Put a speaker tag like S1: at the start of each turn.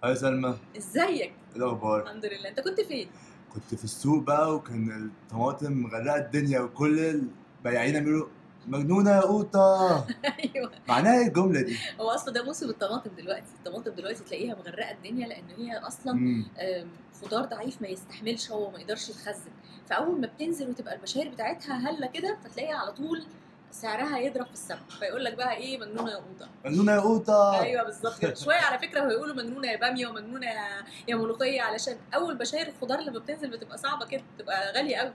S1: هاي سلمى،
S2: ازيك؟
S1: ايه الاخبار؟
S2: الحمد لله. انت كنت فين؟
S1: كنت في السوق بقى، وكان الطماطم مغرقه الدنيا، وكل البياعين يعملوا مجنونه يا قوطه.
S2: ايوه.
S1: معناها ايه الجمله دي؟
S2: هو اصلا ده موسم الطماطم دلوقتي، الطماطم دلوقتي تلاقيها مغرقه الدنيا لان هي اصلا
S1: امم
S2: خضار ضعيف ما يستحملش، هو ما يقدرش يتخزن. فاول ما بتنزل وتبقى البشاير بتاعتها هله كده فتلاقيها على طول سعرها يضرب في السما، فيقول لك بقى ايه؟ مجنونه يا قوطه.
S1: مجنونه يا قوطه.
S2: ايوه بالظبط كده. شويه على فكره وهيقولوا مجنونه يا باميه ومجنونه يا ملوخيه، علشان اول بشاير الخضار لما بتنزل بتبقى صعبه كده، بتبقى غاليه قوي.